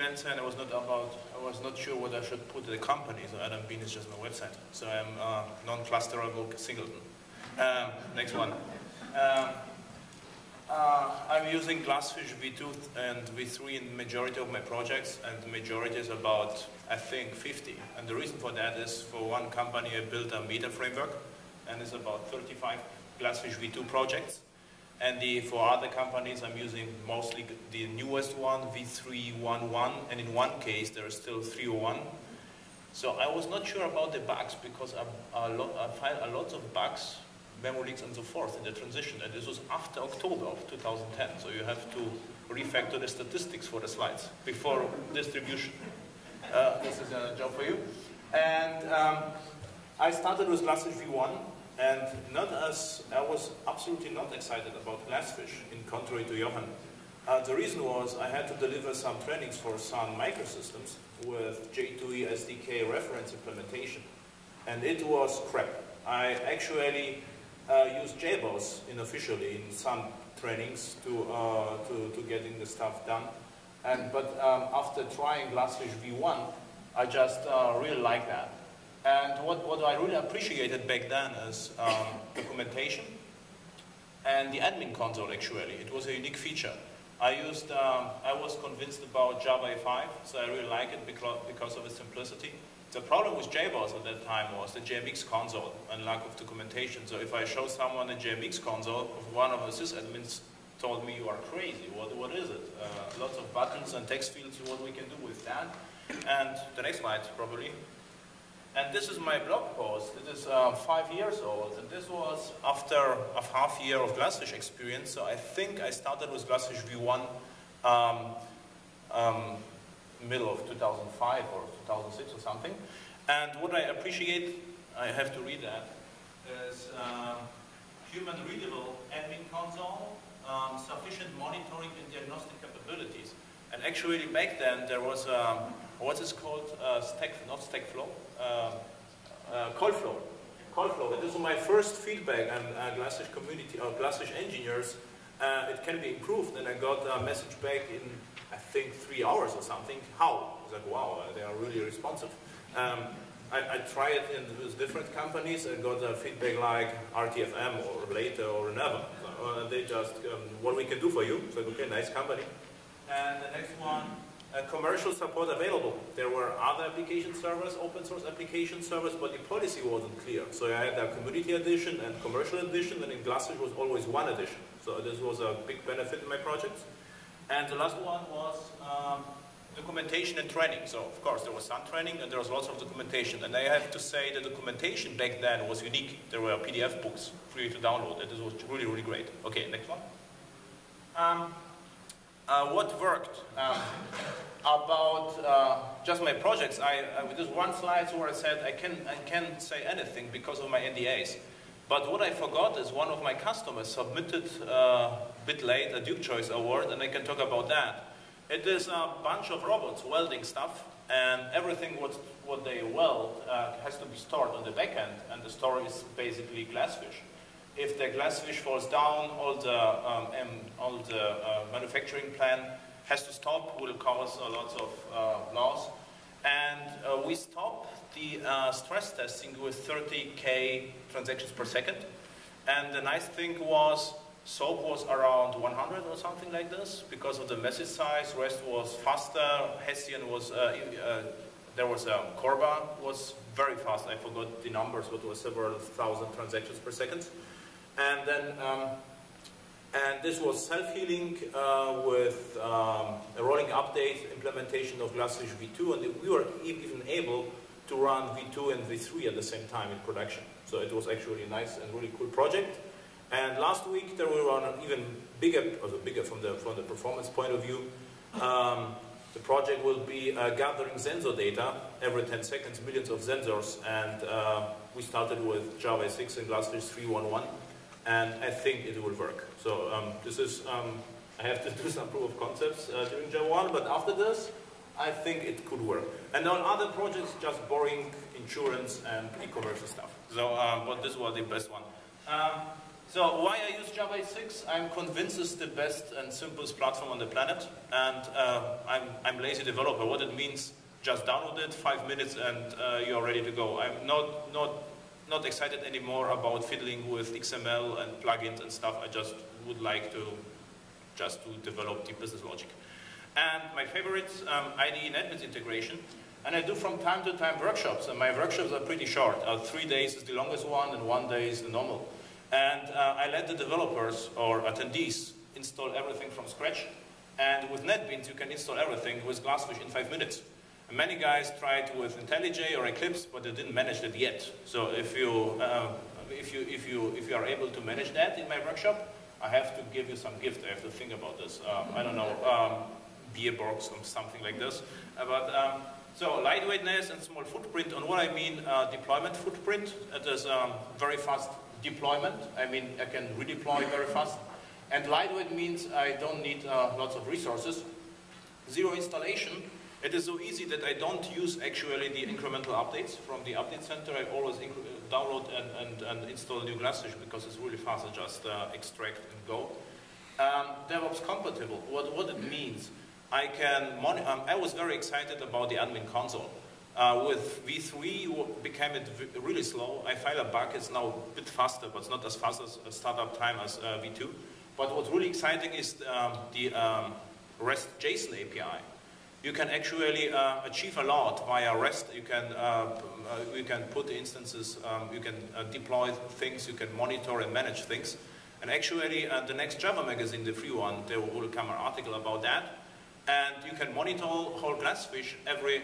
freelancer, and I was not sure what I should put in the company. So Adam Bean is just my website. So I'm non-clusterable singleton. Next one. I'm using GlassFish V2 and V3 in the majority of my projects, and the majority is about, I think, 50. And the reason for that is, for one company, I built a meta framework, and it's about 35 GlassFish V2 projects. And for other companies, I'm using mostly the newest one, V3.1.1, and in one case, there is still 3.01. So I was not sure about the bugs, because I found a lot of bugs, memory leaks and so forth in the transition, and this was after October of 2010, so you have to refactor the statistics for the slides before distribution. This is a job for you. And I started with GlassFish V1, and I was absolutely not excited about GlassFish, in contrary to Johan. The reason was I had to deliver some trainings for some microsystems with J2E SDK reference implementation, and it was crap. I actually use JBoss unofficially in some trainings to getting the stuff done. But after trying GlassFish V1, I just really like that. And what I really appreciated back then is documentation and the admin console. Actually, it was a unique feature. I was convinced about Java 5, so I really like it because of its simplicity. The problem with JBoss at that time was the JMX console and lack of documentation. So if I show someone a JMX console, one of the sysadmins told me, "You are crazy. What is it? Lots of buttons and text fields. What we can do with that?" And the next slide, probably. And this is my blog post. It is 5 years old, and this was after a half year of GlassFish experience. So I think I started with GlassFish V1 middle of 2005 or 2006 or something. And what I appreciate, I have to read that, is human readable admin console, sufficient monitoring and diagnostic capabilities. And actually back then there was what is called call flow. And this was my first feedback on GlassFish community or GlassFish engineers. It can be improved, and I got a message back in, I think, 3 hours or something. How? I was like, wow, they are really responsive. I tried it with different companies and got feedback like RTFM or later or never. So, they just, what we can do for you. So, okay, nice company. And the next one, commercial support available. There were other application servers, open source application servers, but the policy wasn't clear. So I had a community edition and commercial edition, and in GlassFish was always one edition. So this was a big benefit in my projects. And the last one was documentation and training. So of course there was some training and there was lots of documentation. And I have to say the documentation back then was unique. There were PDF books free to download, and this was really, really great. Okay, next one. What worked? About just my projects, there's one slide where I said I can't say anything because of my NDAs. But what I forgot is one of my customers submitted a bit late a Duke Choice Award, and I can talk about that. It is a bunch of robots welding stuff, and everything what they weld has to be stored on the back end, and the store is basically GlassFish. If the GlassFish falls down, all the manufacturing plan has to stop, will cause lots of loss. And we stopped the stress testing with 30K transactions per second. And the nice thing was, SOAP was around 100 or something like this because of the message size. REST was faster. Hessian was, there was Corba was very fast. I forgot the numbers, but it was several thousand transactions per second. And then, and this was self-healing with a rolling update implementation of GlassFish V2, and we were even able to run V2 and V3 at the same time in production. So it was actually a nice and really cool project. And last week there were an even bigger, also bigger from the performance point of view. The project will be gathering sensor data every 10 seconds, millions of sensors, and we started with Java 6 and GlassFish 3.1.1. And I think it will work. So this is, I have to do some proof of concepts during JavaOne, but after this, I think it could work. And on other projects, just boring insurance and e-commerce stuff. So, but this was the best one. So why I use Java 8.6? I'm convinced it's the best and simplest platform on the planet, and I'm lazy developer. What it means, just download it, 5 minutes, and you're ready to go. I'm not excited anymore about fiddling with XML and plugins and stuff. I just would like to develop the business logic. And my favorite, IDE and admins integration. And I do from time to time workshops, and my workshops are pretty short. 3 days is the longest one, and 1 day is the normal. And I let the developers or attendees install everything from scratch. And with NetBeans, you can install everything with GlassFish in 5 minutes. And many guys tried with IntelliJ or Eclipse, but they didn't manage it yet. So if you are able to manage that in my workshop, I have to give you some gift. I have to think about this. I don't know, beer box or something like this. So lightweightness and small footprint. On what I mean, deployment footprint. It is very fast deployment. I mean, I can redeploy very fast. And lightweight means I don't need lots of resources. Zero installation. It is so easy that I don't use actually the incremental updates from the update center. I always download and install new GlassFish because it's really fast. I just extract and go. DevOps compatible. What it means. I was very excited about the admin console. With V3 became it really slow. I file a bug, it's now a bit faster, but it's not as fast as startup time as V2. But what's really exciting is the REST JSON API. You can actually achieve a lot via REST. You can put the instances, you can deploy things, you can monitor and manage things. And actually, the next Java magazine, the free one, there will come an article about that. And you can monitor whole GlassFish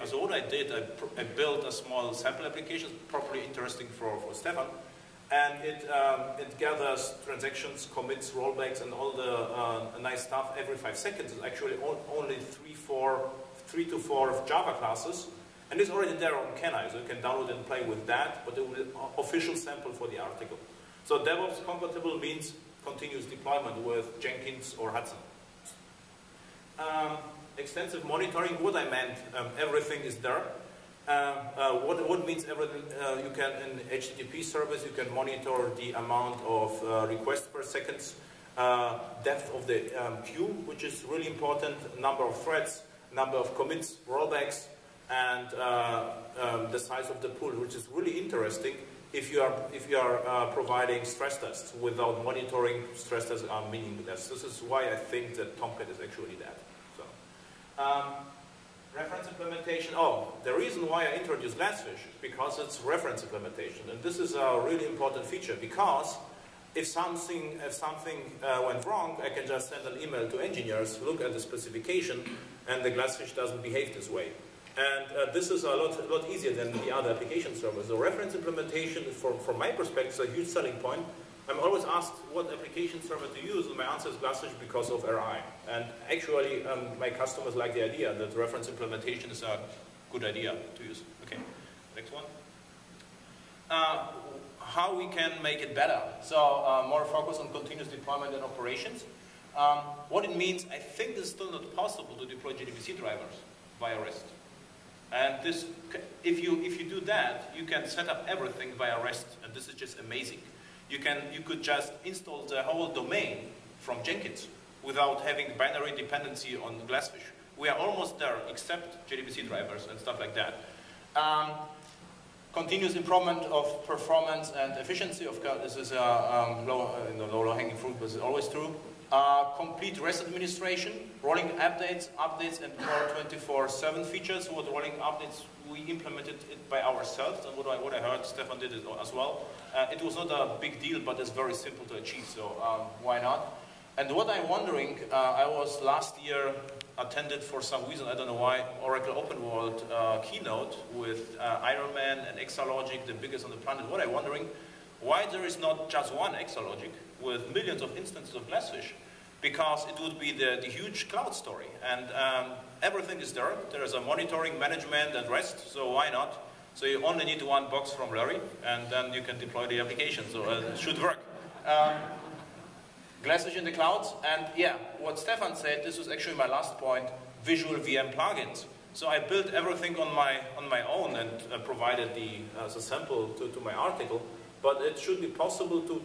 so what I did, I built a small sample application, probably interesting for Stefan. And it gathers transactions, commits, rollbacks, and all the nice stuff every 5 seconds. It's actually only 3 to 4 Java classes. And it's already there on Kenai, so you can download and play with that, but it will be an official sample for the article. So DevOps compatible means continuous deployment with Jenkins or Hudson. Extensive monitoring, what I meant, everything is there. What means everything? You can, in HTTP service, you can monitor the amount of requests per second, depth of the queue, which is really important, number of threads, number of commits, rollbacks, and the size of the pool, which is really interesting. If you are providing stress tests without monitoring, stress tests are meaningless. This is why I think that Tomcat is actually that. So, reference implementation. Oh, the reason why I introduced GlassFish because it's reference implementation, and this is a really important feature because if something went wrong, I can just send an email to engineers, look at the specification, and the GlassFish doesn't behave this way. And this is a lot easier than the other application servers. The reference implementation, from my perspective, is a huge selling point. I'm always asked what application server to use, and my answer is GlassFish because of RI. And actually, my customers like the idea that reference implementation is a good idea to use. Okay, next one. How we can make it better. So more focus on continuous deployment and operations. What it means, I think it's still not possible to deploy JDBC drivers via REST. And this, if you do that, you can set up everything via REST, and this is just amazing. You could just install the whole domain from Jenkins without having binary dependency on GlassFish. We are almost there, except JDBC drivers and stuff like that. Continuous improvement of performance and efficiency. Of course, this is low-hanging fruit, but it's always true. Complete REST administration, rolling updates, and more 24/7 features. What rolling updates, we implemented it by ourselves, and what I heard Stefan did it as well. It was not a big deal, but it's very simple to achieve, so why not? And what I'm wondering, I was last year attended for some reason, I don't know why, Oracle Open World keynote with Ironman and Exalogic, the biggest on the planet. What I'm wondering, why there is not just one Exalogic with millions of instances of GlassFish? Because it would be the huge cloud story. And everything is there. There is a monitoring, management, and REST, so why not? So you only need one box from Larry, and then you can deploy the application, so it should work. GlassFish in the clouds, and yeah, what Stefan said, this was actually my last point, visual VM plugins. So I built everything on my own and provided the sample to my article, but it should be possible to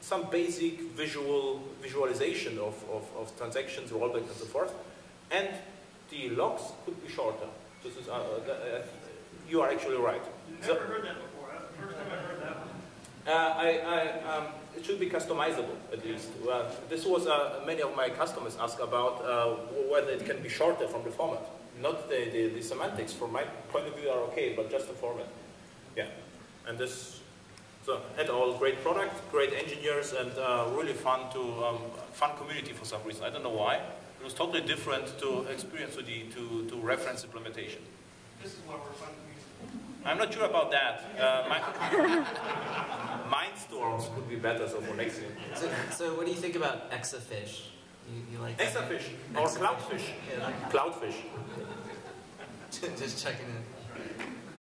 some basic visualization of transactions, rollback, and so forth. And the logs could be shorter. This is, you are actually right. Never heard that before. That's the first time I've heard that one. It should be customizable, at least. This was many of my customers ask about whether it can be shorter from the format. Not the semantics, from my point of view, are okay, but just the format. Yeah, and this, so at all, great product, great engineers, and really fun community for some reason. I don't know why. It was totally different to experience to reference implementation. This is why we're fun community. I'm not sure about that. Mindstorms could be better, so for next year. So what do you think about ExaFish? You like that? ExaFish or CloudFish? Yeah. CloudFish. Just checking in.